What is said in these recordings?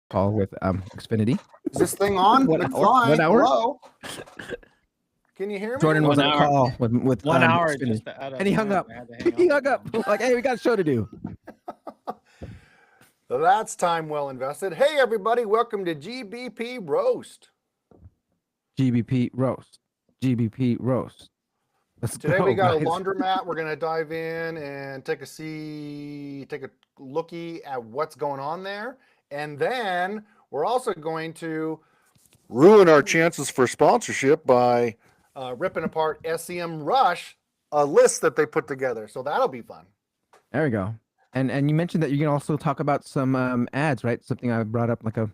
call with Xfinity. Is this thing on? What It's hour? fine. What hour? Hello? Can you hear me? Jordan was 1 on a hour. call with 1 hour Xfinity. just to add And he hung up. I had to hang He hung with up. him. Like, hey, we got a show to do. That's time well invested. Hey, everybody. Welcome to GBP Roast. GBP roast. GBP roast. Let's Today go, we got guys. a laundromat. We're going to dive in and take a looky at what's going on there. And then we're also going to ruin our chances for sponsorship by ripping apart SEMRush, a list that they put together. So that'll be fun. There we go. And you mentioned that you can also talk about some ads, right? Something I brought up like a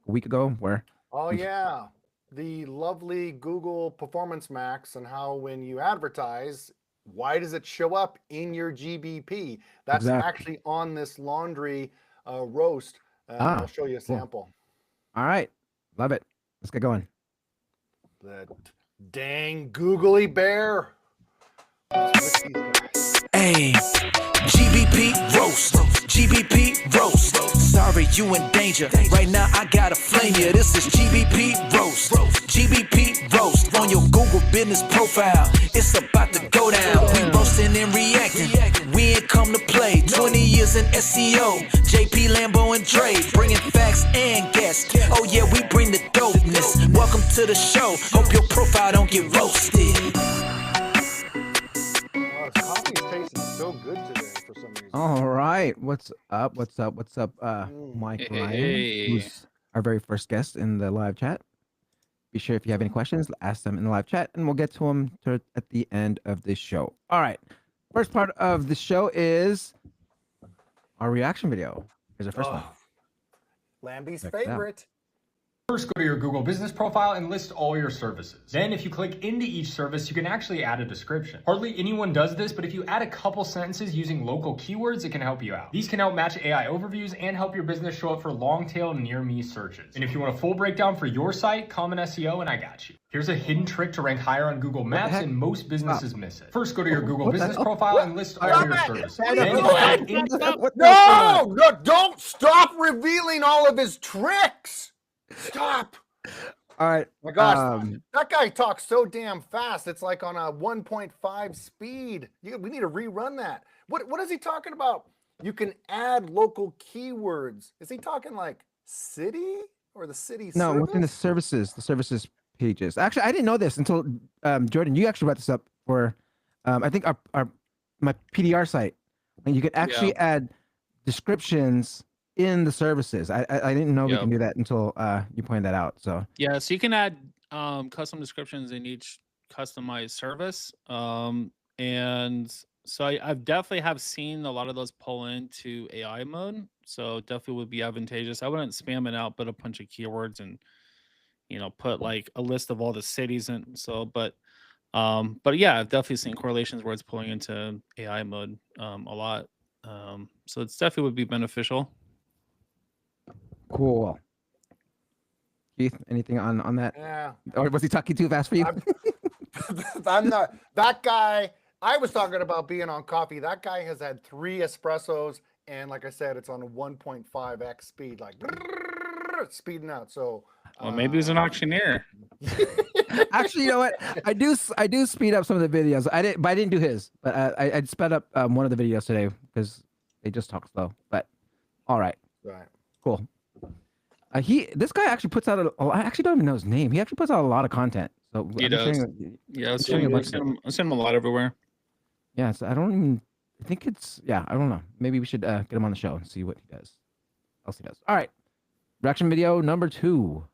week ago where. Oh, yeah. The lovely Google Performance Max and how when you advertise, why does it show up in your GBP? That's actually on this laundry roast. I'll show you a sample. Cool. All right. Love it. Let's get going. The dang googly bear. Hey, GBP roast, GBP roast. Sorry, you in danger. Right now, I gotta flame you. This is GBP roast, GBP roast. On your Google business profile, it's about to go down. We roasting and reacting. We ain't come to play. 20 years in SEO. JP, Lambo, and Dre, bringing facts and guests. Oh yeah, we bring the dopeness. Welcome to the show. Hope your profile don't get roasted. Coffee's tasting so good today for some reason. All right. What's up? What's up? What's up? Mike Ryan, who's our very first guest in the live chat. Be sure if you have any questions, ask them in the live chat, and we'll get to them at the end of this show. All right. First part of the show is our reaction video. Here's our first one. Lambie's favorite. First, go to your Google business profile and list all your services. Then if you click into each service, you can actually add a description. Hardly anyone does this, but if you add a couple sentences using local keywords, it can help you out. These can help match AI overviews and help your business show up for long tail near me searches. And if you want a full breakdown for your site, comment SEO and I got you. Here's a hidden trick to rank higher on Google Maps, and most businesses miss it. First, go to your Google business profile and list all your services. No, don't stop revealing all of his tricks. Stop. All right. My gosh, that guy talks so damn fast. It's like on a 1.5 speed. We need to rerun that. What is he talking about? You can add local keywords. Is he talking like city or the city service? No, within the services pages. Actually, I didn't know this until Jordan, you actually brought this up for I think my PDR site. And you can actually add descriptions in the services. I didn't know we can do that until you pointed that out. So yeah, so you can add custom descriptions in each customized service. And so I've definitely have seen a lot of those pull into AI mode. So definitely would be advantageous. I wouldn't spam it out, but a bunch of keywords and put like a list of all the cities and so but yeah, I've definitely seen correlations where it's pulling into AI mode a lot. So it's definitely would be beneficial. Cool. Keith, anything on that? Yeah. Or was he talking too fast for you? I'm not. That guy, I was talking about being on coffee. That guy has had 3 espressos. And like I said, it's on a 1.5x speed, like speeding out. So well, maybe he's an auctioneer. Actually, you know what? I do speed up some of the videos. I didn't do his, but I sped up one of the videos today because they just talk slow. But all right. Right. Cool. This guy actually puts out I actually don't even know his name. He actually puts out a lot of content. So he does. Yeah, I've seen him a lot everywhere. Yeah, so I think it's I don't know. Maybe we should get him on the show and see what he does. Else he does. All right. Reaction video number 2.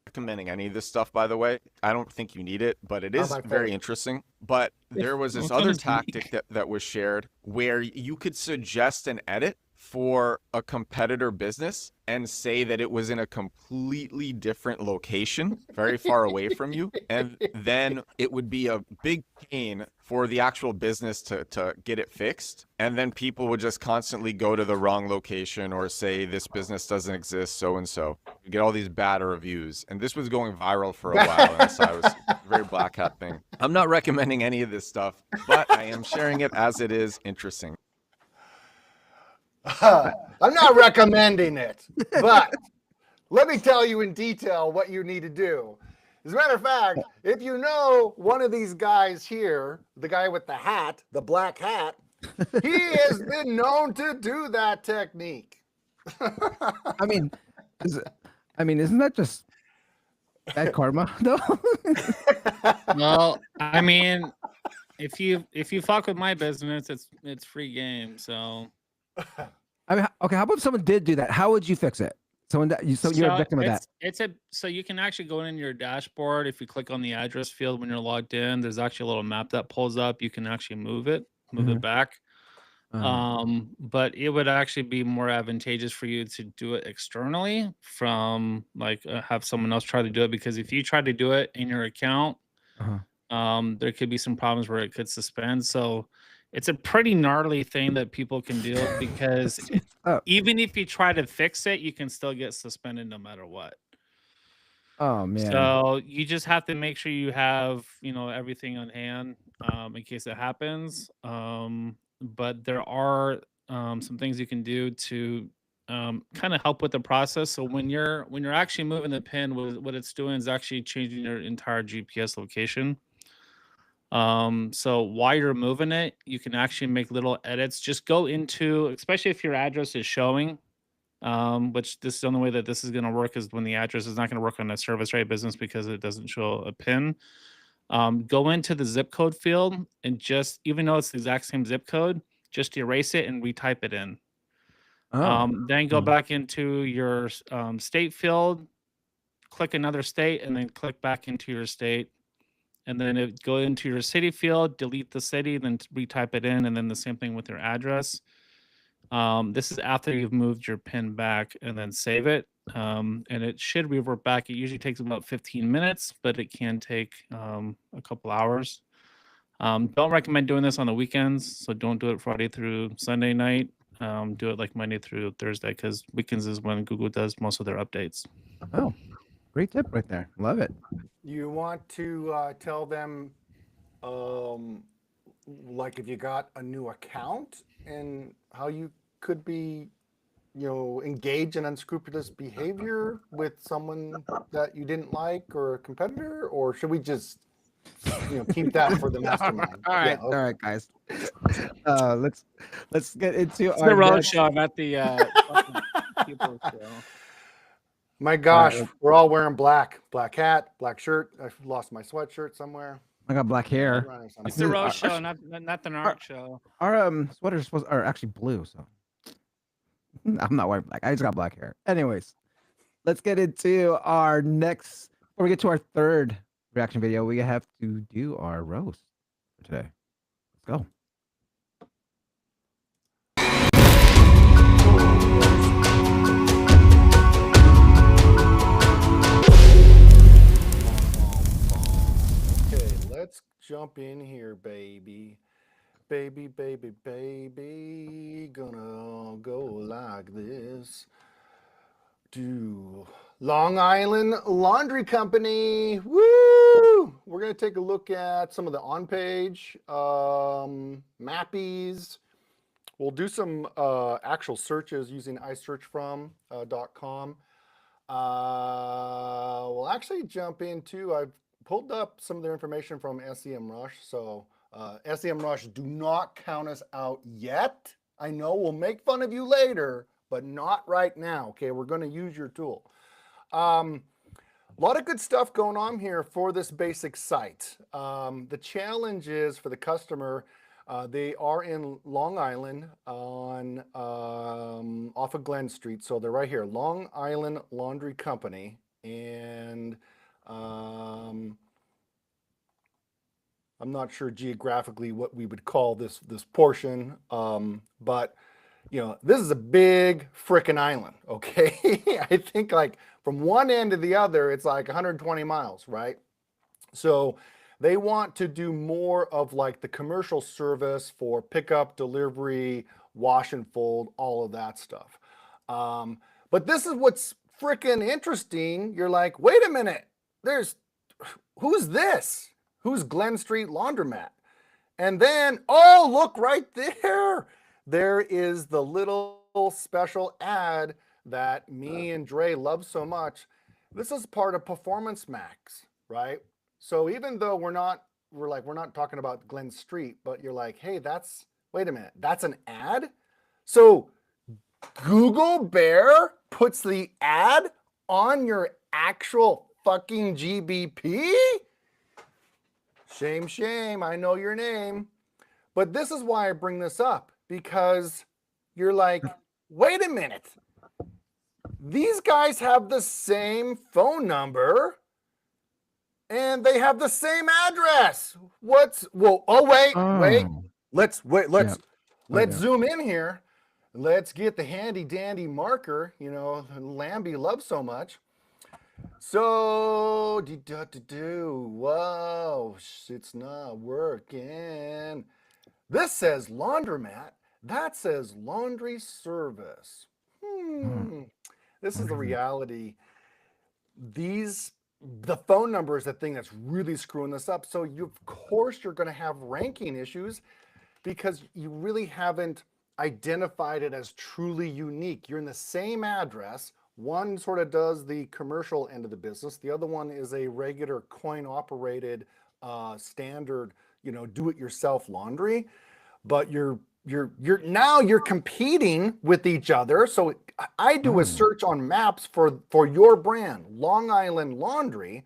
Recommending any of this stuff, by the way. I don't think you need it, but it is very interesting. But there was this other tactic that was shared where you could suggest an edit for a competitor business and say that it was in a completely different location, very far away from you. And then it would be a big pain for the actual business to get it fixed. And then people would just constantly go to the wrong location or say this business doesn't exist, so-and-so. You get all these bad reviews. And this was going viral for a while. And so I was very black hat thing. I'm not recommending any of this stuff, but I am sharing it as it is interesting. I'm not recommending it, but let me tell you in detail what you need to do. As a matter of fact, if you know one of these guys here, the guy with the hat, the black hat, he has been known to do that technique. I mean, isn't that just bad karma though? Well, I mean, if you fuck with my business, it's free game. So, I mean, okay. How about if someone did do that? How would you fix it? Someone that you're a victim of that. So you can actually go in your dashboard. If you click on the address field when you're logged in, there's actually a little map that pulls up. You can actually move it back. But it would actually be more advantageous for you to do it externally from like have someone else try to do it, because if you try to do it in your account, there could be some problems where it could suspend. So it's a pretty gnarly thing that people can do, because even if you try to fix it, you can still get suspended no matter what. Oh man. So you just have to make sure you have, everything on hand in case it happens. But there are some things you can do to kind of help with the process. So when you're actually moving the pin, what it's doing is actually changing your entire GPS location. So while you're moving it, you can actually make little edits. Just go into, especially if your address is showing, which this is the only way that this is going to work is when the address is not going to work on a service right business because it doesn't show a pin. Go into the zip code field and just, even though it's the exact same zip code, just erase it and retype it in. Then go back into your state field, click another state, and then click back into your state. And then go into your city field, delete the city, then retype it in, and then the same thing with your address. This is after you've moved your pin back, and then save it. And it should revert back. It usually takes about 15 minutes, but it can take a couple hours. Don't recommend doing this on the weekends, so don't do it Friday through Sunday night. Do it like Monday through Thursday, because weekends is when Google does most of their updates. Oh, great tip right there. Love it. You want to tell them, like if you got a new account and how you could be, engage in unscrupulous behavior with someone that you didn't like or a competitor, or should we just, keep that for the mastermind? All right, all right, guys. Let's get into it's the road show, not the people show. My gosh, we're all wearing black hat, black shirt. I lost my sweatshirt somewhere. I got black hair. It's the road show, not the narc show. Our sweaters are actually blue, so I'm not wearing black. I just got black hair. Anyways, let's get into our next. Before we get to our third reaction video, we have to do our roast for today. Let's go. Let's jump in here, baby. Baby, gonna go like this. Do Long Island Laundry Company. Woo! We're gonna take a look at some of the on-page mappies. We'll do some actual searches using iSearchFrom.com. We'll actually jump into, I've pulled up some of their information from SEMRush. So SEMRush, do not count us out yet. I know we'll make fun of you later, but not right now. Okay, we're going to use your tool. A lot of good stuff going on here for this basic site. The challenge is for the customer, they are in Long Island on off of Glen Street. So they're right here, Long Island Laundry Company. And I'm not sure geographically what we would call this portion, but this is a big frickin' island, okay? I think like from one end to the other, it's like 120 miles, right? So they want to do more of like the commercial service for pickup, delivery, wash and fold, all of that stuff. But this is what's frickin' interesting. You're like, wait a minute, who's this? Who's Glen Street Laundromat? And then, oh, look right there. There is the little special ad that me and Dre love so much. This is part of Performance Max, right? So even though we're not talking about Glen Street, but you're like, hey, wait a minute, that's an ad? So Google Bear puts the ad on your actual fucking GBP? Shame, shame, I know your name. But this is why I bring this up, because you're like, wait a minute. These guys have the same phone number and they have the same address. Let's zoom in here. Let's get the handy dandy marker, Lambie loves so much. So, whoa, it's not working. This says laundromat. That says laundry service. This is the reality. The phone number is the thing that's really screwing this up. So of course you're going to have ranking issues because you really haven't identified it as truly unique. You're in the same address. One sort of does the commercial end of the business. The other one is a regular coin operated standard, do-it-yourself laundry. But you're competing with each other. So I do a search on maps for your brand, Long Island Laundry,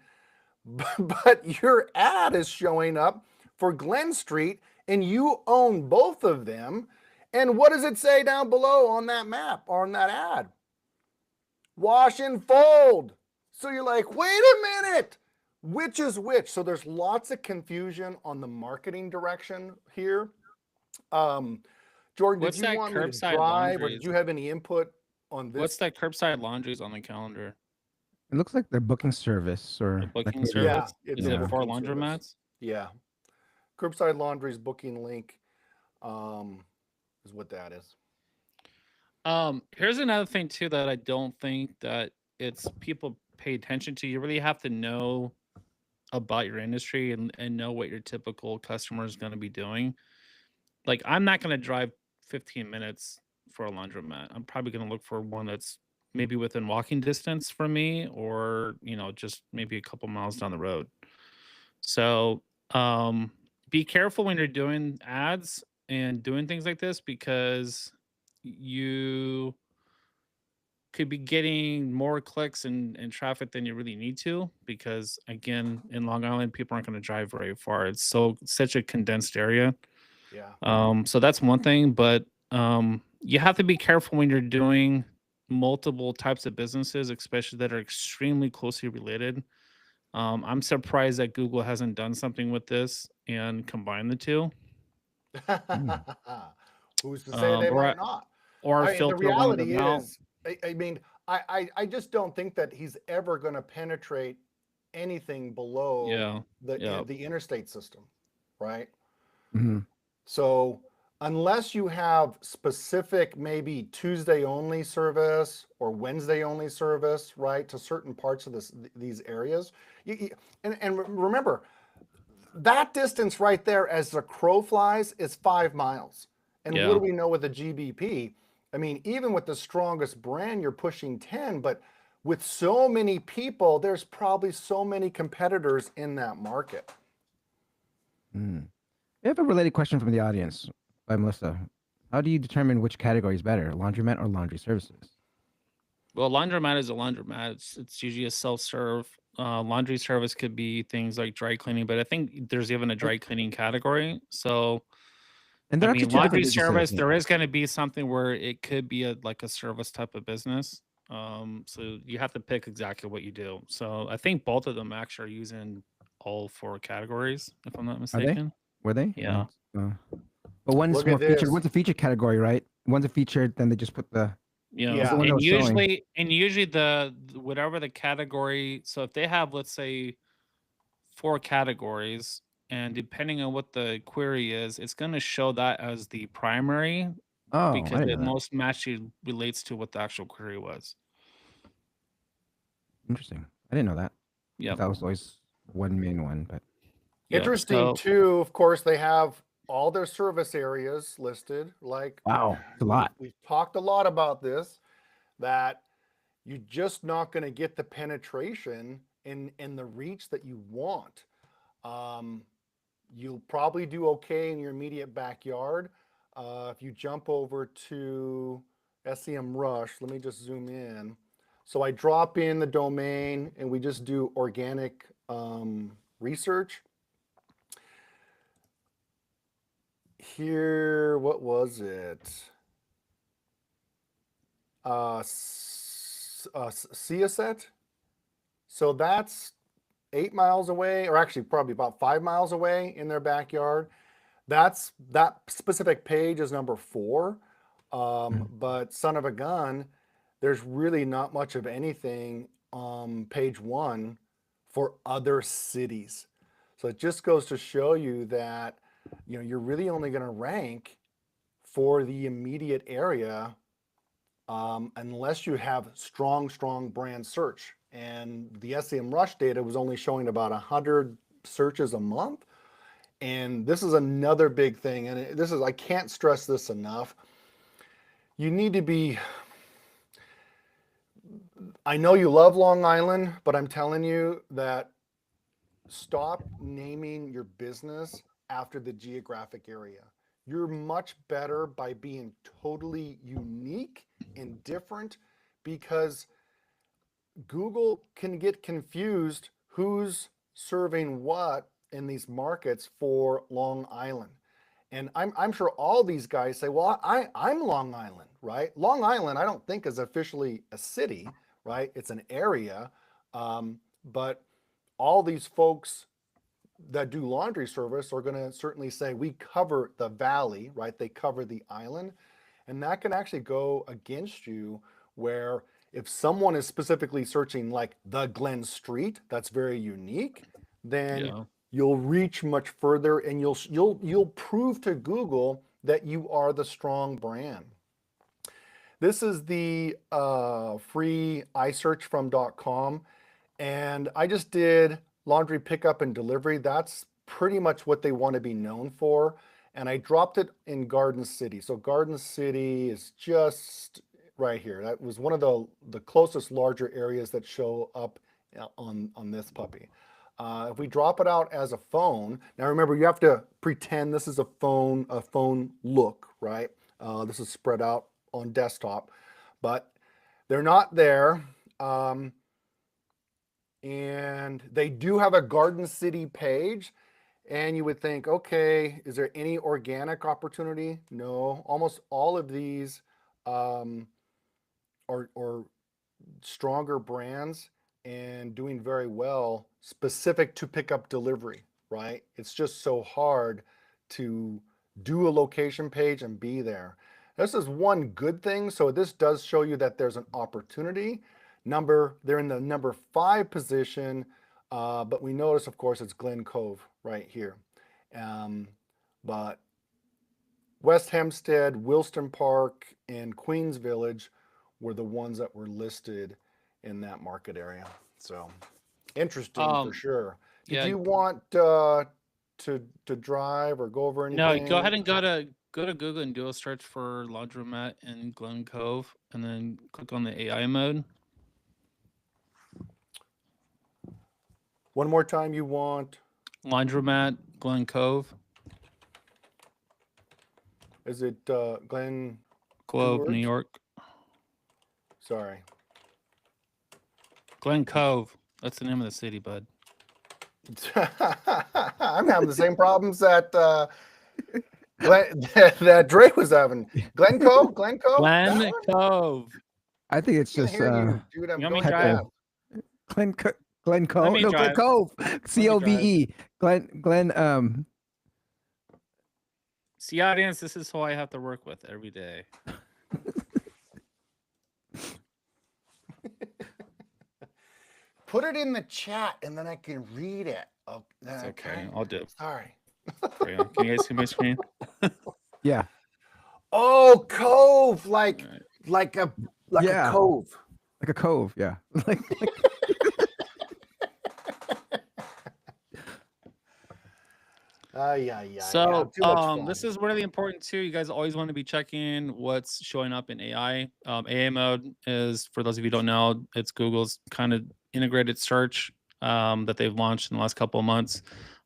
but your ad is showing up for Glen Street and you own both of them. And what does it say down below on that map or on that ad? Wash and fold. So you're like, wait a minute, which is which? So there's lots of confusion on the marketing direction here. Jordan, What's did you want me to curbside drive, or laundries? did you have any input on this? What's that curbside laundries on the calendar? It looks like they're booking service or A booking like service? it Is is it a for booking service. laundromats? Yeah. Curbside laundries booking link is what that is. Here's another thing too that I don't think that it's people pay attention to. You really have to know about your industry and know what your typical customer is going to be doing. Like, I'm not going to drive 15 minutes for a laundromat. I'm probably going to look for one that's maybe within walking distance from me, or just maybe a couple miles down the road. So be careful when you're doing ads and doing things like this, because you could be getting more clicks and traffic than you really need to, because again, in Long Island, people aren't going to drive very far. It's such a condensed area. Yeah. So that's one thing, but you have to be careful when you're doing multiple types of businesses, especially that are extremely closely related. I'm surprised that Google hasn't done something with this and combined the two. Who's to say they might not? Or The filter one of reality them out. is, I just don't think that he's ever going to penetrate anything below the interstate system, right? Mm-hmm. So unless you have specific, maybe Tuesday only service or Wednesday only service, right, to certain parts of these areas, and remember, that distance right there, as the crow flies, is 5 miles. And what do we know with the GBP? I mean, even with the strongest brand, you're pushing 10, but with so many people, there's probably so many competitors in that market. We have a related question from the audience by Melissa. How do you determine which category is better, laundromat or laundry services? Well, laundromat is a laundromat. It's usually a self-serve. Laundry service could be things like dry cleaning, but I think there's even a dry cleaning category. So, and laundry service, there is going to be something where it could be a service type of business. So you have to pick exactly what you do. So I think both of them actually are using all 4 categories, if I'm not mistaken. Were they? Yeah. But one's more featured. One's a featured category, right? One's a featured, then they just put the and usually the whatever the category. So if they have, let's say, 4 categories, and depending on what the query is, it's going to show that as the primary, because it most matches relates to what the actual query was. Interesting. I didn't know that. Yeah, that was always one main one, but interesting too. Of course, they have all their service areas listed. Like, wow, it's a lot. We've talked a lot about this, that you're just not going to get the penetration in the reach that you want. You'll probably do okay in your immediate backyard. If you jump over to SEMRush, let me just zoom in. So I drop in the domain and we just do organic research. Here, what was it? Ceoset. So that's 8 miles away, or actually probably about 5 miles away in their backyard. That specific page is number 4. But son of a gun, there's really not much of anything on page 1 for other cities. So it just goes to show you that, you know, you're really only going to rank for the immediate area unless you have strong brand search. And the SEMRush data was only showing about 100 searches a month. And this is another big thing. And this is, I can't stress this enough. You need to be, I know you love Long Island, but I'm telling you that stop naming your business after the geographic area. You're much better by being totally unique and different, because Google can get confused who's serving what in these markets for Long Island. And I'm sure all these guys say, well, I'm Long Island, right? Long Island, I don't think is officially a city, right? It's an area. But all these folks that do laundry service are going to certainly say, we cover the valley, right? They cover the island. And that can actually go against you, where if someone is specifically searching like the Glen Street, that's very unique, then you'll reach much further, and you'll prove to Google that you are the strong brand. This is the free iSearch from .com, and I just did laundry pickup and delivery. That's pretty much what they want to be known for. And I dropped it in Garden City. So Garden City is just right here. That was one of the closest larger areas that show up on this puppy. If we drop it out as a phone, now remember, you have to pretend this is a phone look, right? This is spread out on desktop, but they're not there. And they do have a Garden City page, and you would think, okay, is there any organic opportunity? No, almost all of these are stronger brands and doing very well, specific to pickup delivery, right? It's just so hard to do a location page and be there. This is one good thing. So this does show you that there's an opportunity. They're in the number 5 position, but we notice, of course, it's Glen Cove right here. But West Hempstead, Wilston Park, and Queens Village were the ones that were listed in that market area. So interesting for sure. Did you want to drive or go over anything? No, go ahead and go to Google and do a search for Laundromat in Glen Cove, and then click on the AI mode. One more time, you want Laundromat, Glen Cove. Is it Glen Cove, New York? Sorry. Glen Cove. That's the name of the city, bud. I'm having the same problems that that Drake was having. Glen Cove? Glen Cove. I think it's just dude, I'm going drive? Glen Cove. No, Glen Cove. COVE. Glen See, audience, this is who I have to work with every day. Put it in the chat and then I can read it. Oh, that's okay. I'll do it. Sorry. Can you guys see my screen? Yeah. Oh, cove, like a cove. Like a cove, yeah. Yeah. So Too much fun. this is really important too. You guys always want to be checking what's showing up in AI. AI mode is, for those of you who don't know, it's Google's kind of integrated search that they've launched in the last couple of months.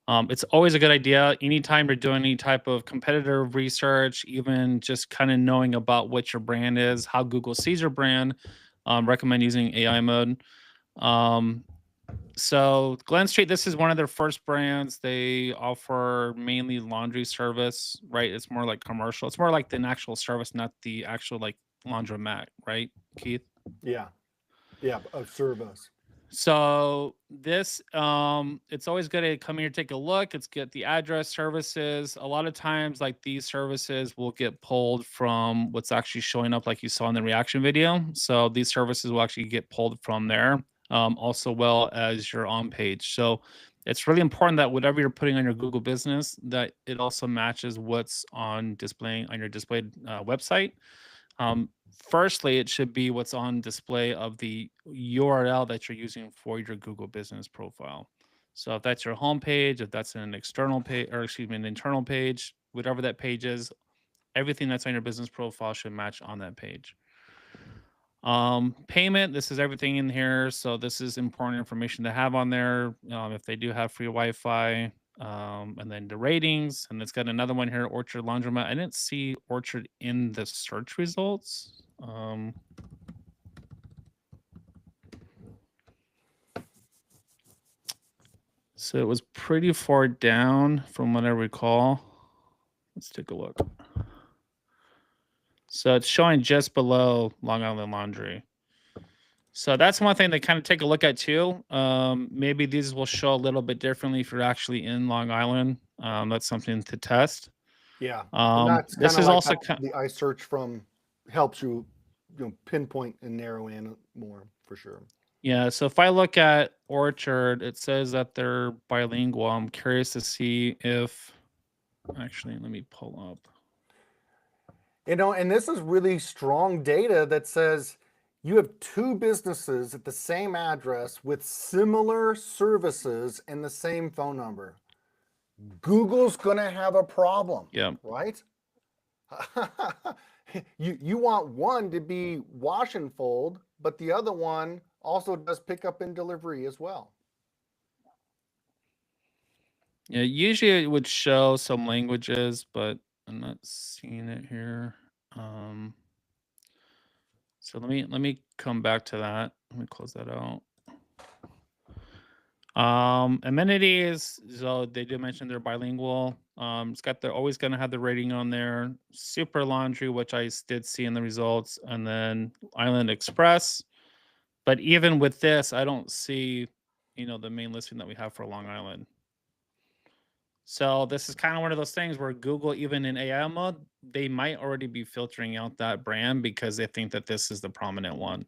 It's always a good idea anytime you're doing any type of competitor research, even just kind of knowing about what your brand is, how Google sees your brand. Recommend using AI mode. So Glen Street, this is one of their first brands. They offer mainly laundry service, right? It's more like commercial. It's more like an actual service, not the actual like laundromat, right, Keith? Yeah, of service. So this, it's always good to come here, take a look. It's get the address, services. A lot of times, like these services will get pulled from what's actually showing up, like you saw in the reaction video. So these services will actually get pulled from there, also well as your on page. So it's really important that whatever you're putting on your Google business, that it also matches what's on displaying on your displayed website. Firstly, it should be what's on display of the URL that you're using for your Google business profile. So if that's your home page, if that's an external page, or excuse me, an internal page, whatever that page is, everything that's on your business profile should match on that page. Payment, this is everything in here. So this is important information to have on there. If they do have free Wi-Fi, and then the ratings, and it's got another one here, Orchard Laundromat. I didn't see Orchard in the search results. So it was pretty far down from what I recall. Let's take a look. So it's showing just below Long Island Laundry. So that's one thing to kind of take a look at too. Maybe these will show a little bit differently if you're actually in Long Island. That's something to test. Yeah. That's this is like also the iSearch from helps you, pinpoint and narrow in more for sure. Yeah. So if I look at Orchard, it says that they're bilingual. I'm curious to see if actually, let me pull up. And this is really strong data that says you have two businesses at the same address with similar services and the same phone number. Google's going to have a problem. Yeah. Right? You want one to be wash and fold, but the other one also does pickup and delivery as well. Yeah, usually it would show some languages, but I'm not seeing it here. So let me come back to that. Let me close that out. Amenities, so they did mention they're bilingual. It's got they're always going to have the rating on there. Super Laundry, which I did see in the results, and then Island Express. But even with this, I don't see, the main listing that we have for Long Island. So this is kind of one of those things where Google, even in AI mode, they might already be filtering out that brand because they think that this is the prominent one.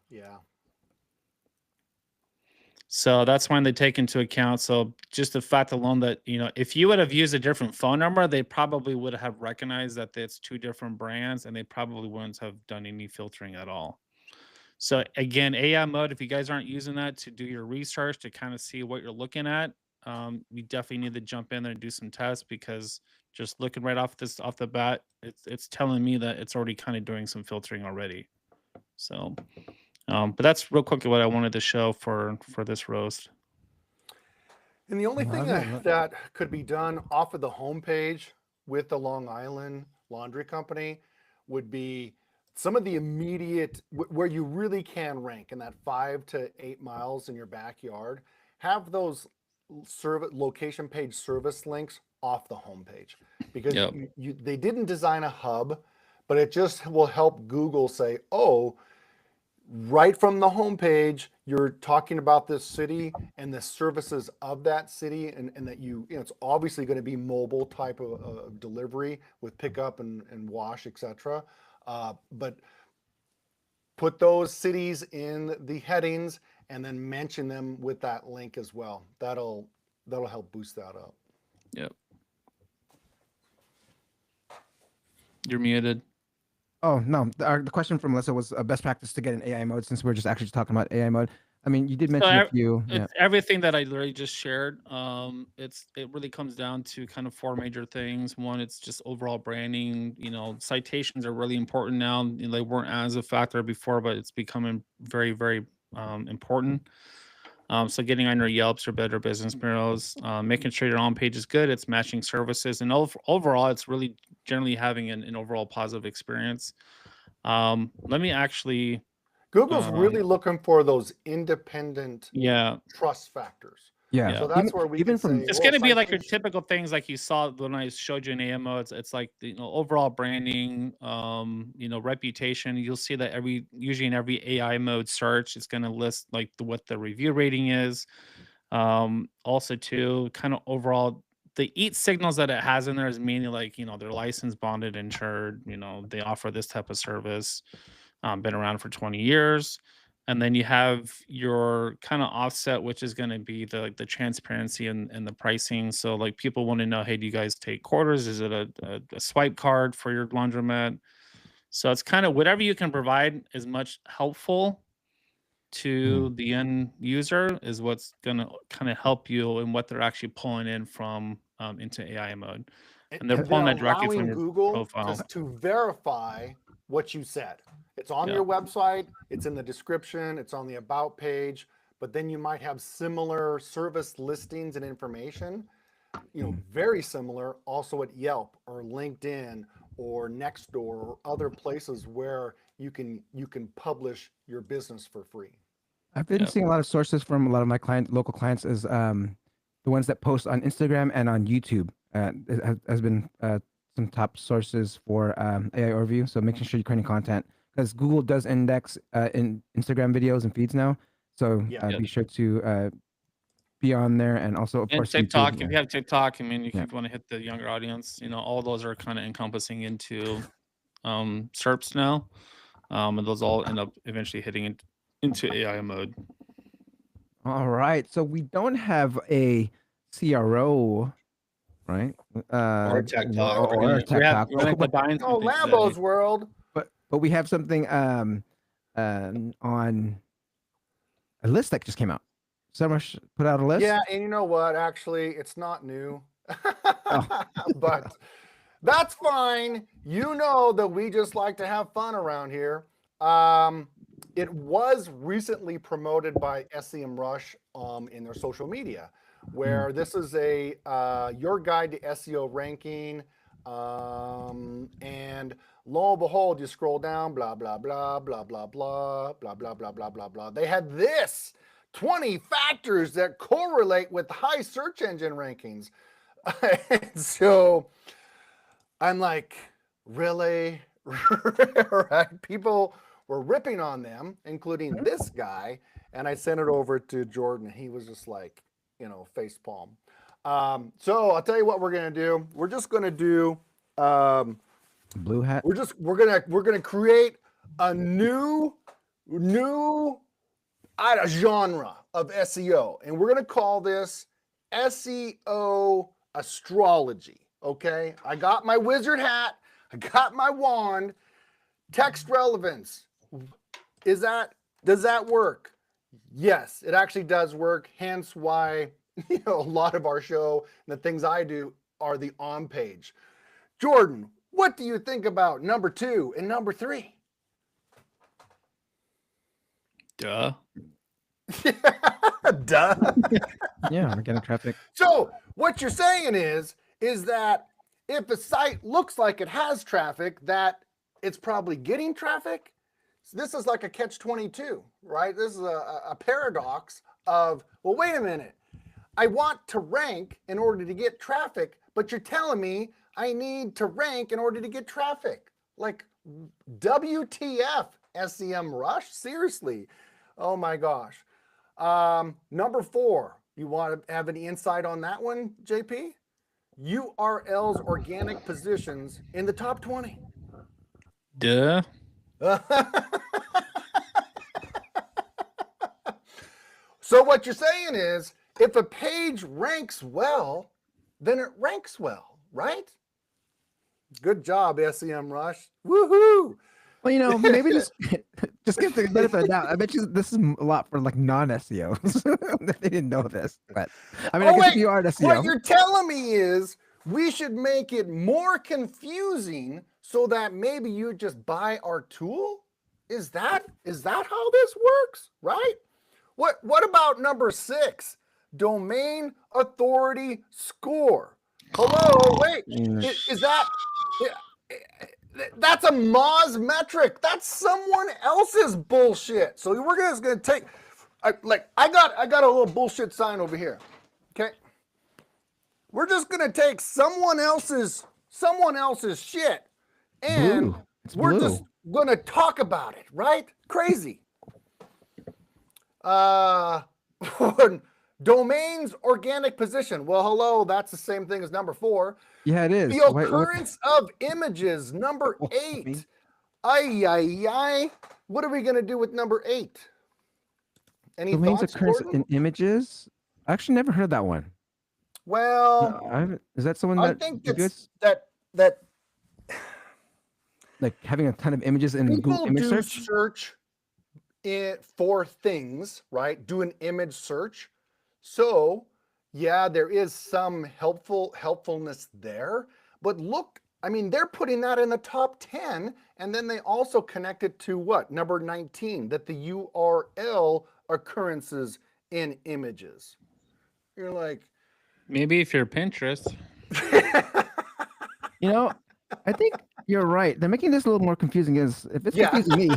Yeah. So that's when they take into account. So just the fact alone that, if you would have used a different phone number, they probably would have recognized that it's two different brands and they probably wouldn't have done any filtering at all. So again, AI mode, if you guys aren't using that to do your research to kind of see what you're looking at, we definitely need to jump in there and do some tests because just looking right off the bat, it's telling me that it's already kind of doing some filtering already. So, but that's real quickly what I wanted to show for this roast. And the only thing that could be done off of the homepage with the Long Island Laundry Company would be some of the immediate where you really can rank in that 5 to 8 miles in your backyard. Have those location page service links off the homepage because they didn't design a hub, but it just will help Google say, oh, right from the homepage, you're talking about this city and the services of that city, and that it's obviously going to be mobile type of delivery with pickup and wash, etc. But put those cities in the headings and then mention them with that link as well. That'll help boost that up. Yep. You're muted. Oh, no. The question from Melissa was best practice to get in AI mode, since we're just actually talking about AI mode. I mean, you did mention a few. It's everything that I literally just shared. It really comes down to kind of 4 major things. One, it's just overall branding. Citations are really important now. They weren't as a factor before, but it's becoming very, very important. So getting on your Yelps or Better Business Bureaus, making sure your on page is good. It's matching services, and overall, it's really generally having an overall positive experience. Let me actually. Google's really looking for those independent trust factors. Yeah. So that's where we can say, it's going to be like your typical things like you saw when I showed you in AMO. It's like the overall branding, reputation. You'll see that usually in every AI mode search, it's going to list like what the review rating is. Also too, kind of overall, the EAT signals that it has in there is mainly like, they're licensed, bonded, insured, they offer this type of service. Been around for 20 years. And then you have your kind of offset, which is going to be the transparency and the pricing. So like people want to know, hey, do you guys take quarters? Is it a swipe card for your laundromat? So it's kind of whatever you can provide as much helpful to the end user is what's going to kind of help you in what they're actually pulling in from into AI mode. And they're pulling that directly from your Google profile. to verify what you said. It's on your website, it's in the description, it's on the about page, but then you might have similar service listings and information, very similar also at Yelp or LinkedIn or Nextdoor or other places where you can publish your business for free. I've been seeing a lot of sources from a lot of my local clients as the ones that post on Instagram and on YouTube. It has been some top sources for AI overview. So making sure you're creating content, because Google does index in Instagram videos and feeds now. So be sure to be on there, and also of course TikTok. YouTube, if you have TikTok, I mean, if you want to hit the younger audience, all those are kind of encompassing into SERPs now, and those all end up eventually hitting into AI mode. All right, so we don't have a CRO, right? Or tech talk. Or tech talk. Lambo's world. But we have something on a list that just came out. SemRush put out a list. Yeah, and you know what? Actually, it's not new, but that's fine. You know that we just like to have fun around here. It was recently promoted by SEMRush in their social media, where this is your guide to SEO ranking, and lo and behold, you scroll down, blah, blah, blah, blah, blah, blah, blah, blah, blah, blah, blah, blah. They had this 20 factors that correlate with high search engine rankings. So I'm like, really? Right? People were ripping on them, including this guy. And I sent it over to Jordan. He was just like, face palm. So I'll tell you what we're going to do. We're just going to do blue hat. We're gonna create a new genre of SEO, and we're gonna call this SEO Astrology. Okay, I got my wizard hat, I got my wand. Text relevance. Does that work? Yes, it actually does work. Hence why a lot of our show and the things I do are the on page. Jordan, what do you think about number 2 and number 3? Duh. Duh. Yeah, organic traffic. So what you're saying is that if a site looks like it has traffic, that it's probably getting traffic. So this is like a catch-22, right? This is a paradox of, well, wait a minute. I want to rank in order to get traffic, but you're telling me I need to rank in order to get traffic. Like, WTF, SEMRush? Seriously. Oh my gosh. Number 4, you want to have any insight on that one, JP? URL's organic positions in the top 20. Duh. So what you're saying is, if a page ranks well, then it ranks well, right? Good job, SEMRush. Woohoo! Well, maybe Just give the benefit of the doubt. I bet you this is a lot for like non-SEOs. They didn't know this, but I mean, I guess if you are an SEO, what you're telling me is we should make it more confusing so that maybe you just buy our tool. Is that how this works? Right? What about number 6? Domain authority score. Hello, wait, is that? That's a Moz metric. That's someone else's bullshit. So we're just gonna take, I got a little bullshit sign over here. Okay, we're just gonna take someone else's shit, and we're just gonna talk about it, right? Crazy. Domains organic position. Well, hello, that's the same thing as number 4. yeah, it is. The occurrence of images, number 8. Ay. What are we going to do with number 8? Any domains thoughts, occurrence Gordon? in images? I actually never heard that one. Well, is that someone I think it's that like having a ton of images in Google image search for things, right? Do an image search. So, yeah, there is some helpfulness there. But look, I mean, they're putting that in the top 10, and then they also connect it to what? Number 19, that the URL occurrences in images. You're like, maybe if you're Pinterest. You know, I think you're right. They're making this a little more confusing. If it's confusing me,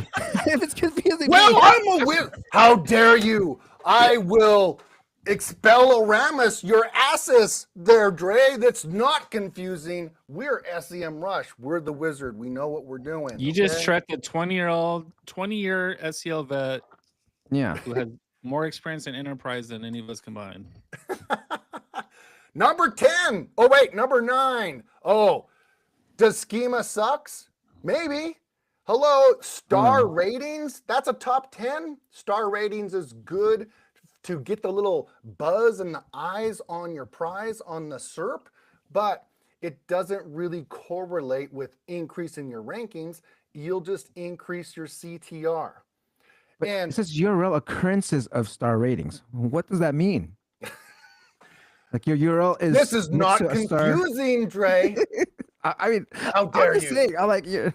if it's confusing me, I'm a win. How dare you? I will expel-oramus your asses there, Dre. That's not confusing. We're SEMRush. We're the wizard. We know what we're doing. You just tracked a 20-year SEO vet. Yeah. Who had more experience in enterprise than any of us combined. Number 10. Oh, wait, number 9. Oh, does schema sucks? Maybe. Hello, star ratings. That's a top 10. Star ratings is good to get the little buzz and the eyes on your prize on the SERP, but it doesn't really correlate with increasing your rankings. You'll just increase your CTR. But and it says URL occurrences of star ratings. What does that mean? Like your URL is. This is not confusing, Dre. I mean, how dare you? Saying, I like you.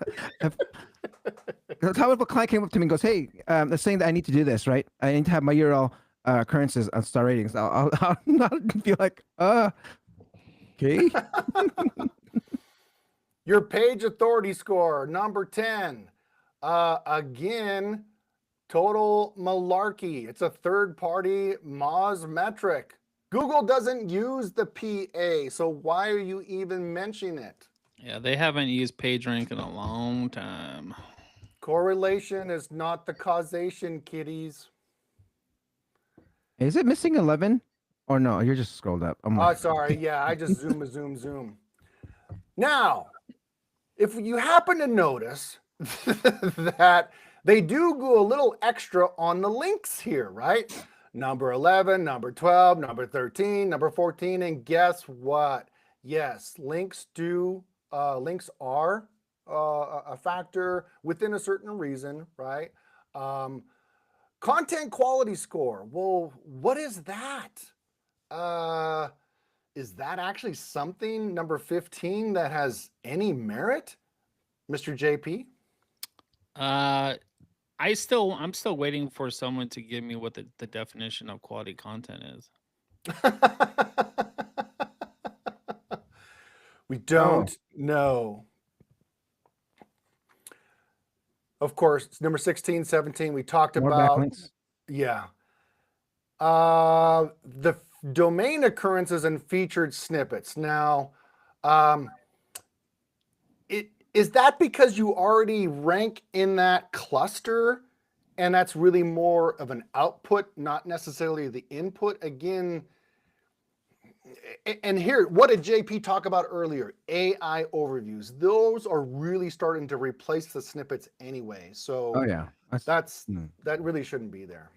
How if a client came up to me and goes, "Hey, they're saying that I need to do this, right? I need to have my URL occurrences on star ratings." I'll not be like, okay. Your page authority score, number 10. Again, total malarkey. It's a third-party Moz metric. Google doesn't use the PA, so why are you even mentioning it? Yeah, they haven't used PageRank in a long time. Correlation is not the causation, kiddies. Is it missing 11? Or no, you're just scrolled up. Sorry. Yeah, I just zoom. Now, if you happen to notice that they do go a little extra on the links here, right? Number 11, number 12, number 13, number 14, and guess what? Yes, links are a factor within a certain reason, right? Content quality score. Well, what is that? Is that actually something, number 15, that has any merit, Mr. JP? I'm still waiting for someone to give me what the definition of quality content is. We don't know. Of course, it's number 16, 17. We talked about. Backlinks. Yeah. The domain occurrences and featured snippets. Now, is that because you already rank in that cluster and that's really more of an output, not necessarily the input? Again, and here, what did JP talk about earlier? AI overviews. Those are really starting to replace the snippets anyway. So that really shouldn't be there.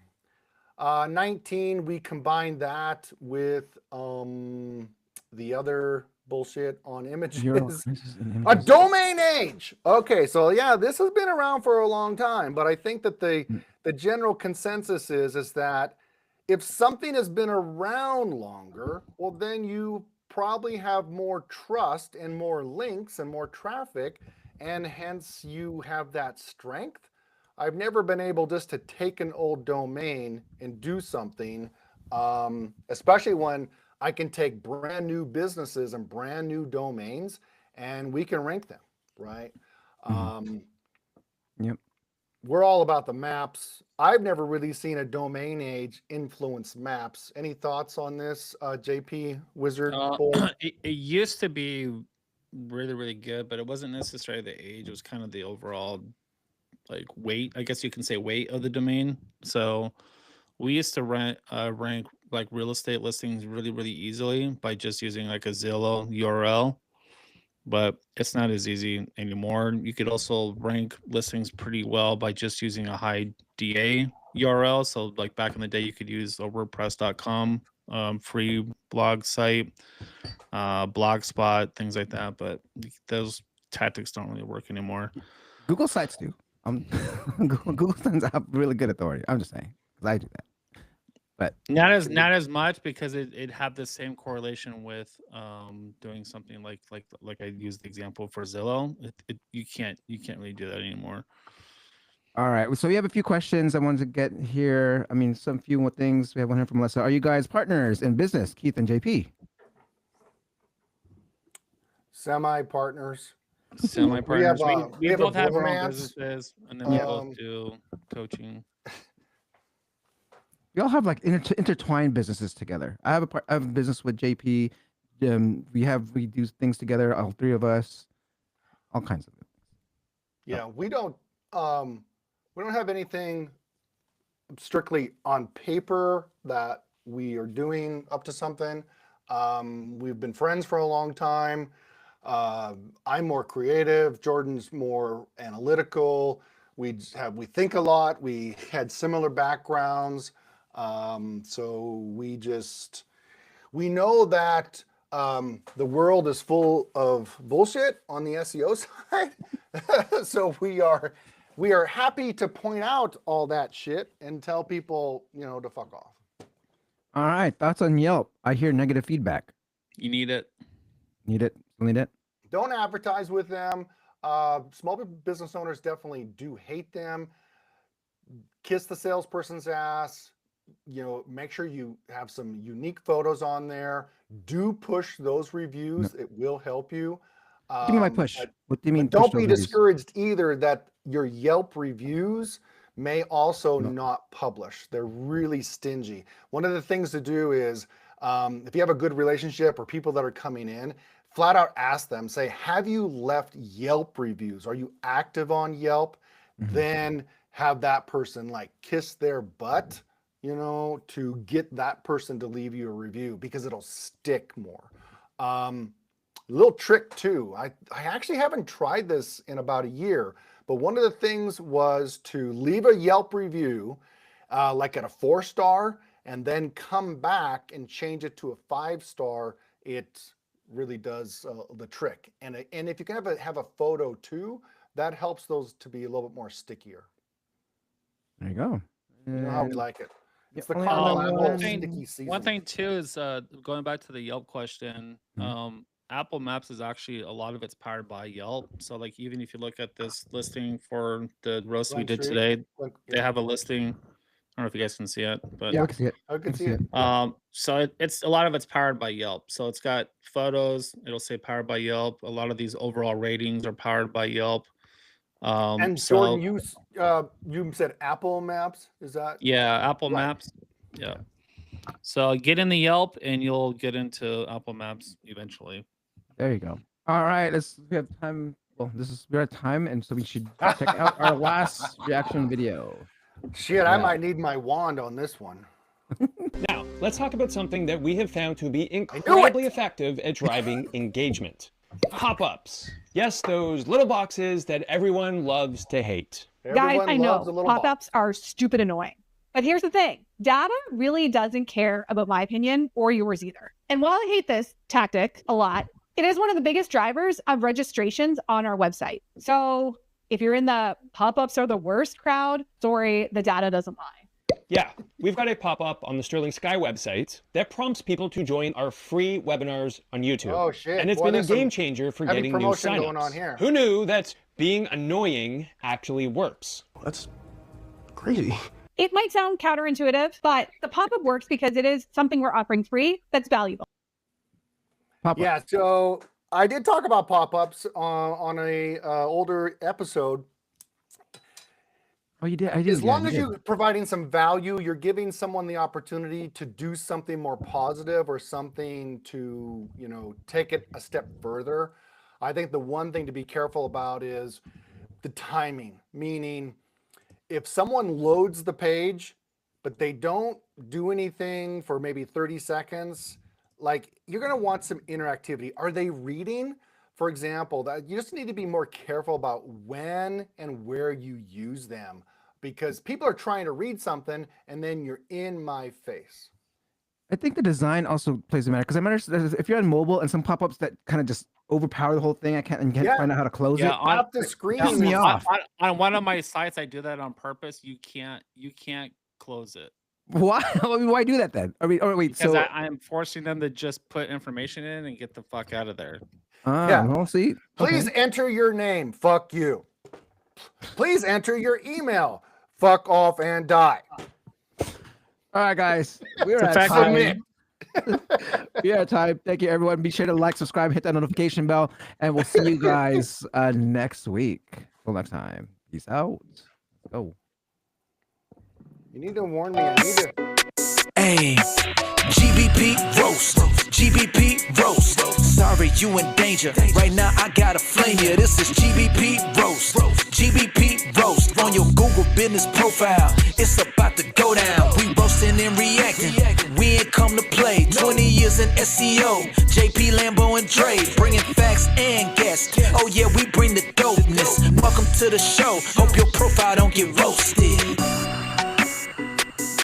19, we combined that with the other bullshit on images. A domain age. Okay, so yeah, this has been around for a long time, but I think that the general consensus is that if something has been around longer, well, then you probably have more trust and more links and more traffic, and hence you have that strength. I've never been able just to take an old domain and do something, especially when I can take brand new businesses and brand new domains and we can rank them, right? Yep. We're all about the maps. I've never really seen a domain age influence maps. Any thoughts on this, JP Wizard? It used to be really, really good, but it wasn't necessarily the age. It was kind of the overall like weight, I guess you can say weight of the domain. So we used to rank like real estate listings really, really easily by just using like a Zillow URL, but it's not as easy anymore. You could also rank listings pretty well by just using a high DA URL. So like back in the day, you could use a WordPress.com free blog site, Blogspot, things like that. But those tactics don't really work anymore. Google sites do. Google sends out really good authority. I'm just saying, because I do that. But not as much, because it had the same correlation with doing something like I used the example for Zillow. You can't really do that anymore. All right, so we have a few questions I wanted to get here. I mean, some few more things. We have one here from Melissa. Are you guys partners in business, Keith and JP? Semi-partners. Semi-partners. We have both have our own romance. businesses, and then we both do coaching. We all have like intertwined businesses together. I have a business with JP. We do things together. All three of us, all kinds of things. Yeah, we don't have anything strictly on paper that we are doing up to something. We've been friends for a long time. I'm more creative. Jordan's more analytical. We think a lot. We had similar backgrounds. So we know that the world is full of bullshit on the SEO side. So we are happy to point out all that shit and tell people, to fuck off. All right, thoughts on Yelp? I hear negative feedback. You need it. Need it? Need it? Don't advertise with them. Small business owners definitely do hate them. Kiss the salesperson's ass. Make sure you have some unique photos on there. Do push those reviews. No. It will help you. What do you mean by push? What do you mean? Don't be discouraged either that your Yelp reviews may also not publish. They're really stingy. One of the things to do is, if you have a good relationship or people that are coming in, flat out ask them, say, have you left Yelp reviews? Are you active on Yelp? Mm-hmm. Then have that person kiss their butt, to get that person to leave you a review, because it'll stick more. Little trick too. I actually haven't tried this in about a year, but one of the things was to leave a Yelp review, at a 4-star, and then come back and change it to a 5-star. It really does the trick. And if you can have a photo too, that helps those to be a little bit more stickier. There you go. You know how we like it. It's the sticky season. One thing too is going back to the Yelp question. Mm-hmm. Apple Maps is actually, a lot of it's powered by Yelp. So even if you look at this listing for the roast we did today, they have a listing. I don't know if you guys can see it, but yeah, I can see it. I can see it. So it's a lot of it's powered by Yelp. So it's got photos. It'll say powered by Yelp. A lot of these overall ratings are powered by Yelp. And Jordan, you said Apple Maps, is that? Yeah, Apple Maps. Yeah. So get in the Yelp, and you'll get into Apple Maps eventually. There you go. All right, we have time. Well, we're at time, and so we should check out our last reaction video. Shit, yeah. I might need my wand on this one. Now, let's talk about something that we have found to be incredibly effective at driving engagement. Pop-ups. Yes, those little boxes that everyone loves to hate. Guys, I know pop-ups are stupid annoying. But here's the thing. Data really doesn't care about my opinion or yours either. And while I hate this tactic a lot, It is one of the biggest drivers of registrations on our website. So if you're in the pop-ups are the worst crowd, sorry, the data doesn't lie. Yeah, we've got a pop-up on the Sterling Sky website that prompts people to join our free webinars on YouTube. Oh shit! And it's been a game changer for getting new signups. Going on here. Who knew that being annoying actually works? That's crazy. It might sound counterintuitive, but the pop-up works because it is something we're offering free that's valuable. Pop-up. Yeah, so I did talk about pop-ups on a older episode. Oh, you did. As long as you're providing some value, you're giving someone the opportunity to do something more positive or something to, you know, take it a step further. I think the one thing to be careful about is the timing, meaning if someone loads the page, but they don't do anything for maybe 30 seconds, like you're going to want some interactivity. Are they reading? For example, that you just need to be more careful about when and where you use them, because people are trying to read something and then you're in my face. I think the design also plays a matter, because I remember if you're on mobile and some pop-ups that kind of just overpower the whole thing, I can't find out how to close it. On the screen, me off. On one of my sites, I do that on purpose. You can't close it. Why? Why do that then? Wait, because so I'm forcing them to just put information in and get the fuck out of there. Well, see. Please enter your name. Fuck you. Please enter your email. Fuck off and die. All right, guys. We're at time. We're at time. Thank you, everyone. Be sure to like, subscribe, hit that notification bell, and we'll see you guys next week. Till next time. Peace out. Let's go. You need to warn me. I need to. Hey, GBP roast. GBP roast. Sorry, you in danger. Right now, I gotta flame you. This is GBP roast. GBP roast on your Google business profile. It's about to go down. We roasting and reacting. We ain't come to play. 20 years in SEO. JP, Lambo, and Dre. Bringing facts and guests. Oh, yeah, we bring the dopeness. Welcome to the show. Hope your profile don't get roasted.